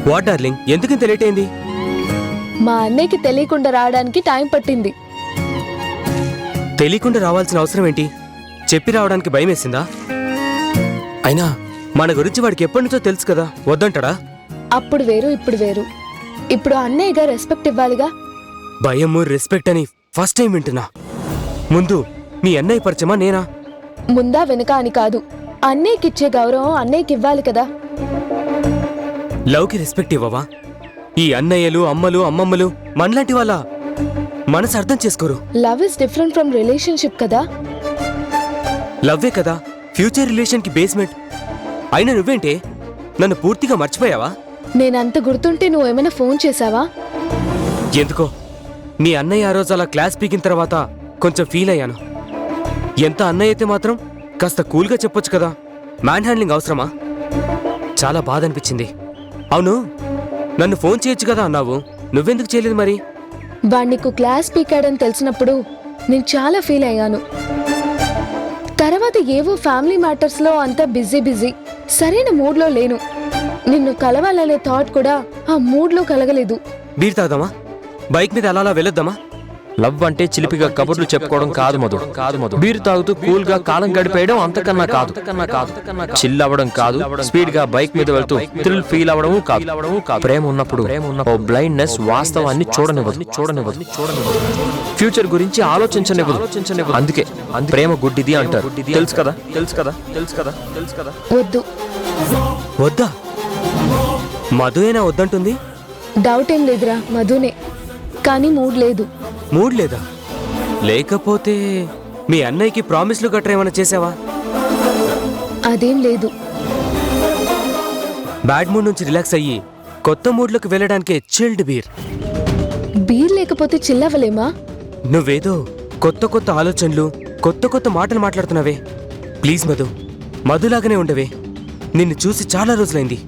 What darling, ఎందుకింత late అయింది? మా అన్నయ్యకి తెలియకుండా రావడానికి టైం పట్టింది. తెలియకుండా రావాల్సిన అవసరం ఏంటి? చెప్పి రావడానికి భయం వేసిందా? అయినా మన గురించి వాడికి ఎప్పటి నుంచో తెలుసు కదా, వద్దంటాడా? అప్పుడు వేరు ఇప్పుడు వేరు. ఇప్పుడు అన్నయ్యగా రెస్పెక్ట్ ఇవ్వాలిగా. భయము రెస్పెక్ట్ అని ఫస్ట్ టైం వింటున్నా. ముందు మీ అన్నయ్య పరిచయమా నేనా? ముందా వెనుక అని కాదు, అన్నయ్యకిచ్చే గౌరవం అన్నయ్యకి ఇవ్వాలి కదా. లవ్కి రెస్పెక్ట్ ఇవ్వవా? ఈ అన్నయ్యలు అమ్మలు అమ్మమ్మలు మనలాంటి వాళ్ళ మనసు అర్థం చేసుకోరు. Love is different from relationship కదా. లవ్వే కదా ఫ్యూచర్ రిలేషన్ కి బేస్మెంట్. అయినా నువ్వేంటే నన్ను పూర్తిగా మర్చిపోయావా? నేనంత గుర్తుంటే నువ్వేమైనా ఫోన్ చేసావా? ఎందుకో మీ అన్నయ్య ఆ రోజు అలా క్లాస్ పీకిన తర్వాత కొంచెం ఫీల్ అయ్యాను. ఎంత అన్నయ్య అయితే మాత్రం కాస్త కూల్గా చెప్పొచ్చు కదా. మ్యాన్ హ్యాండ్లింగ్ అవసరమా? చాలా బాధ అనిపించింది. అవును, నన్ను ఫోన్ చేయొచ్చు కదా అన్నావు, నువ్వెందుకు చేయలేదు మరి? వాడు నీకు క్లాస్ పీకాడని తెలిసినప్పుడు నేను చాలా ఫీల్ అయ్యాను. తర్వాత ఏవో ఫ్యామిలీ మ్యాటర్స్లో అంతా బిజీ, సరైన మూడ్లో లేను. నిన్ను కలవాలనే థాట్ కూడా ఆ మూడ్లో కలగలేదు. బీర్ తాగుదామా? బైక్ మీద అలా వెళ్ళొద్దామా? లవ్ అంటే చిలిపిగా కబుర్లు చెప్పుకోవడం కాదు మధు. బీరు తాగుతూ కూల్ గా కాలం గడిపేయడం అంతకన్నా కాదు. చిల్ అవ్వడం కాదు, స్పీడ్ గా బైక్ మీద వెళ్తూ థ్రిల్ ఫీల్ అవ్వడం కాదు. ప్రేమ ఉన్నప్పుడు ఓ బ్లైండ్నెస్ వాస్తవాన్ని చూడనివ్వదు. ఫ్యూచర్ గురించి ఆలోచించనివ్వదు. అందుకే ప్రేమ గుడ్డిది అంటారు. తెలుసు కదా. వద్దా? మధుయేనా వద్దంటుంది? డౌట్ ఏం లేదురా, మధునే. కానీ మూడ్ లేదు. మూడ్ లేదా? లేకపోతే మీ అన్నయ్యకి ప్రామిస్లు గట్రా ఏమైనా చేసావా? అదేం లేదు. బ్యాడ్ మూడ్ నుంచి రిలాక్స్ అయ్యి కొత్త మూడ్లోకి వెళ్ళడానికే చిల్డ్ బీర్. బీర్ లేకపోతే చిల్లవలేమా? నువ్వేదో కొత్త ఆలోచనలు, కొత్త మాటలు మాట్లాడుతున్నావే. ప్లీజ్ మధులాగానే ఉండవే. నిన్ను చూసి చాలా రోజులైంది.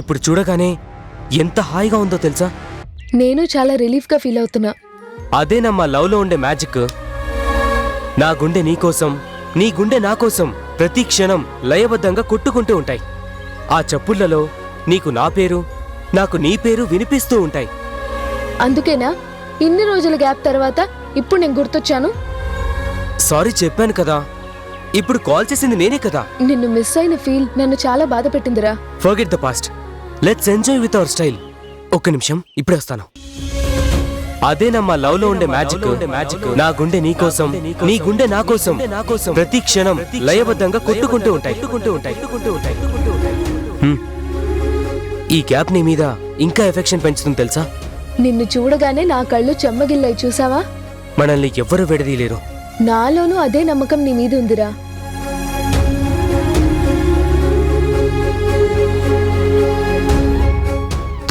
ఇప్పుడు చూడగానే ఎంత హాయిగా ఉందో తెలుసా? నేను చాలా రిలీఫ్గా ఫీల్ అవుతున్నా. అదేనమ్మా లవ్లో ఉండే మ్యాజిక్. నా గుండె నీకోసం, నీ గుండె నా కోసం ప్రతి క్షణం లయబద్ధంగా కొట్టుకుంటూ ఉంటాయి. ఆ చప్పుళ్లలో నీకు నా పేరు, నాకు నీ పేరు వినిపిస్తూ ఉంటాయి. అందుకేనా ఇన్ని రోజుల గ్యాప్ తర్వాత ఇప్పుడు నేను గుర్తొచ్చాను? సారీ చెప్పాను కదా. ఇప్పుడు కాల్ చేసింది నేనే కదా. నిన్ను మిస్ అయిన ఫీల్ నన్ను చాలా బాధ పెట్టిందిరా. Forget the past, let's enjoy with our style. ఒక్క నిమిషం, ఇప్పుడే వస్తాను. అదేనమ్మా లవ్ లో ఉండే మ్యాజిక్. నా గుండె నీకోసం, నీ గుండె నా కోసం ప్రతి క్షణం లయబద్ధంగా కొట్టుకుంటూ ఉంటాయి. ఈ గ్యాప్ నీ మీద ఇంకా ఎఫెక్షన్ పెంచుతుంది తెలుసా? నిన్ను చూడగానే నా కళ్ళు చెమ్మగిల్లాయి, చూసావా? మనల్ని ఎవ్వరూ విడదీయలేరు. నాలోనూ అదే నమ్మకం నీ మీద ఉందిరా.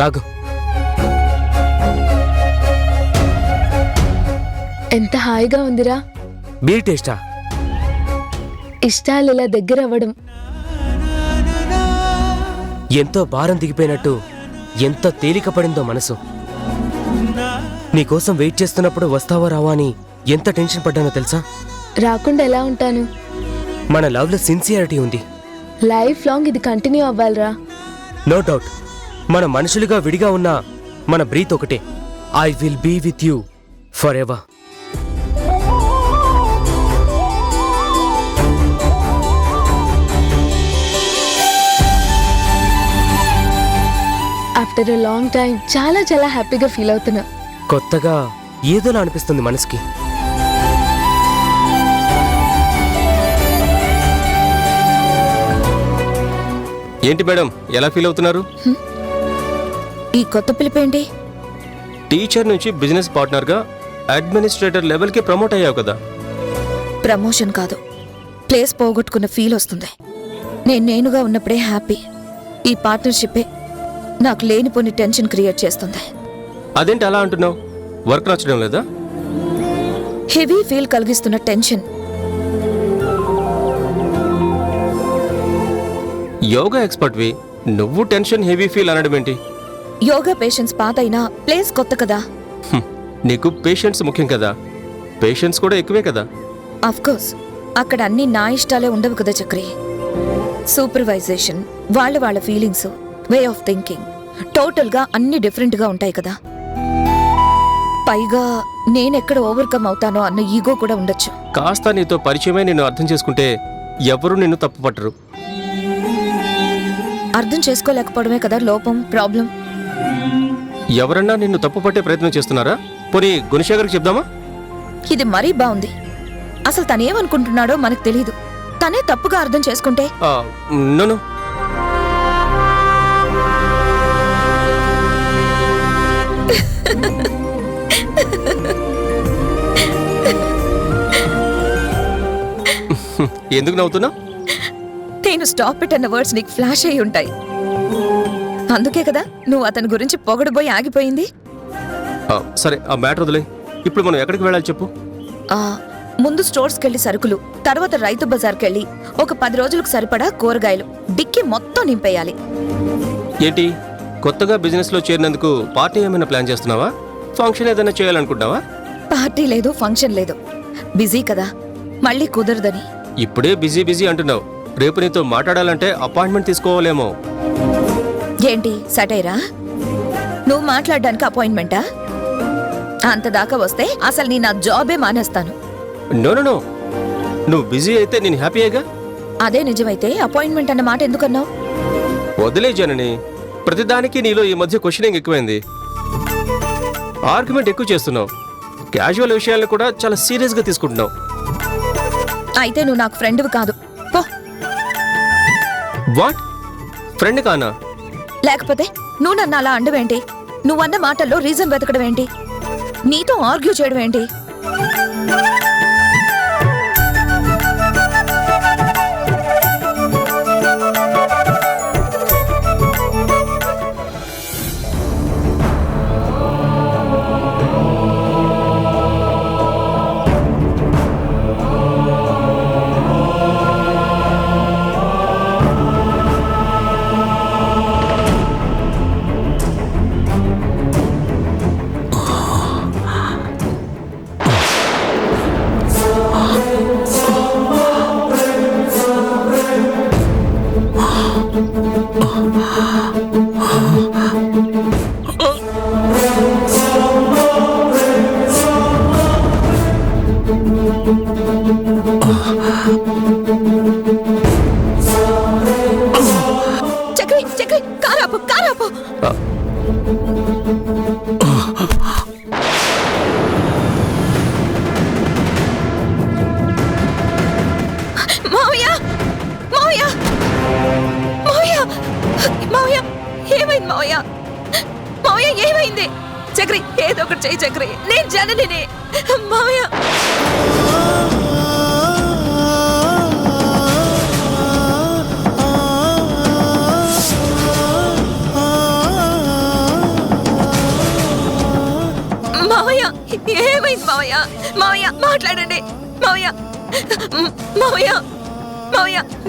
తాగు. ఎంత హాయిగా ఉందిరా. బీర్ టేస్టా? ఇష్టాలు ఇలా దగ్గర అవ్వడం. ఎంతో భారం దిగిపోయినట్టు ఎంత తేలిక పడిందో మనసు. నీకోసం వెయిట్ చేస్తున్నప్పుడు వస్తావా రావా అని ఎంత టెన్షన్ పడ్డానో తెలుసా? రాకుండా ఎలా ఉంటాను? మన లవ్ లో సిన్సియారిటీ ఉంది. లైఫ్ లాంగ్ ఇది కంటిన్యూ అవ్వాలిరా. No doubt. మన మనుషులుగా విడిగా ఉన్న మన బ్రీత్ ఒకటే. I will be with you forever. After a long time చాలా హ్యాపీగా ఫీల్ అవుతున్నా. కొత్తగా ఏదోలా అనిపిస్తుంది మనసుకి. ఏంటి మేడం, ఎలా ఫీల్ అవుతున్నారు? ఈ కొత్త పిలిపేంటి? టీచర్ నుంచి బిజినెస్ పార్ట్నర్గా అడ్మినిస్ట్రేటర్ లెవెల్కి ప్రమోట్ అయ్యావు కదా. ప్రమోషన్ కాదు, ప్లేస్ పోగొట్టుకున్న ఫీల్ వస్తుంది. నేనుగా ఉన్నప్పుడే హ్యాపీ. ఈ పార్ట్నర్షిప్పే నాకు లేనిపోని టెన్షన్ క్రియేట్ చేస్తుంది. అదేంటి అలా అంటున్నావు? వర్క్ నచ్చడం లేదా? హెవీ ఫీల్ కలిగిస్తున్న టెన్షన్. యోగా ఎక్స్పర్ట్వి, నువ్వు టెన్షన్ హెవీ ఫీల్ అనడం ఏంటి? యోగా పేషెంట్స్ పాత అయినా ప్లేస్ కొత్త కదా. నీకు పేషెంట్స్ ముఖ్యం కదా, పేషెంట్స్ కూడా ఎక్కువే కదా. అఫ్కోర్స్ అక్కడ అన్ని నా ఇష్టాలే ఉండవు కదా చక్రి. సూపర్వైజేషన్, వాళ్ళ ఫీలింగ్స్, వే ఆఫ్ థింకింగ్ టోటల్గా అన్ని డిఫరెంట్గా ఉంటాయి కదా. పైగా నేనెక్కడ ఓవర్కమ్ అవుతానో అన్న ఈగో కూడా ఉండొచ్చు. కాస్త నీతో పరిచయమే నిన్ను అర్థం చేసుకుంటే ఎవరు నిన్ను తప్పుపట్టరు. అర్థం చేసుకోలేకపోవడమే కదా లోపం, ప్రాబ్లం. ఎవరన్నా నిన్ను తప్పుపట్టే ప్రయత్నం చేస్తున్నారా? పోనీ గుణశేఖర్కి చెప్దామా? ఇది మరీ బాగుంది. అసలు తనేమనుకుంటున్నాడో మనకు తెలీదు. తనే తప్పుగా అర్థం చేసుకుంటే నో. ఎందుకు నవ్వుతున్నా? నేను స్టాప్ ఇట్ అన్న వర్డ్స్ నీకు ఫ్లాష్ అయి ఉంటాయి. అందుకే కదా నువ్వు అతని గురించి పొగడబోయి ఆగిపోయింది. సరే, ఆ మ్యాటర్ వదిలే. ఇప్పుడు మనం ఎక్కడికి వెళ్ళాలి చెప్పు. ముందు స్టోర్స్కి వెళ్ళి సరుకులు, తర్వాత రైతు బజార్కి వెళ్ళి ఒక 10 రోజులకు సరిపడా కూరగాయలు డిక్కి మొత్తం నింపేయాలి. ఏంటి, కొత్తగా బిజినెస్లో చేరినందుకు పార్టీ ఏమైనా ప్లాన్ చేస్తున్నావా? ఫంక్షన్ ఏదైనా చేయాలనుకుంటున్నావా? పార్టీ లేదు, ఫంక్షన్ లేదు. బిజీ కదా, మళ్ళీ కుదరదని. ఇప్పుడే బిజీ అంటున్నావు. రేపు నీతో మాట్లాడాలంటే అపాయింట్మెంట్ తీసుకోవాలేమో. ఏంటి సటైరా? నువ్వు మాట్లాడడానికి అపాయింట్మెంటా? అంతదాకా వస్తే అసలు నీ నా జాబే మానేస్తాను. నో. నువ్వు బిజీ అయితే నేను హ్యాపీయేగా. అదే నిజమైతే అపాయింట్మెంట్ అన్న మాట ఎందుకన్నావు? వదిలే జనని, ప్రతిదానికి నీలో ఈ మధ్య క్వశ్చనింగ్ ఎక్కువైంది. ఆర్గ్యుమెంట్ ఎక్కువ చేస్తున్నావు. క్యాజువల్ విషయాలను కూడా చాలా సీరియస్గా తీసుకుంటున్నావు. అయితే నువ్వు నాకు ఫ్రెండ్వి కాదు, పో. వాట్? ఫ్రెండ్ కానా? లేకపోతే నువ్వు నన్ను అలా అండవేంటి? నువ్వన్న మాటల్లో రీజన్ వెతకడం ఏంటి? నీతో ఆర్గ్యూ చేయడం ఏంటి? చక్రి కారాపు. మావయ్య ఏమైంది? మావయ్య ఏమైంది? చక్రి ఏదో ఒకటి చెయ్యి చక్రి, నేను జననిని. మావయ్య ఏమైంది? మావయ్య మాట్లాడండి. మావయ్య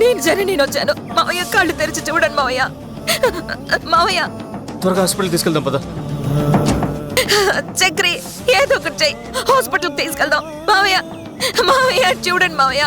నేను జనని వచ్చాను. మావయ్య కళ్ళు తెరిచి చూడండి. మావయ్య త్వరగా హాస్పిటల్ తీసుకెళ్దాం పద. చక్రి ఏదో ఒకటి చెయ్యి, హాస్పిటల్కి తీసుకెళ్దాం. మావయ్య చూడండి. మావయ్య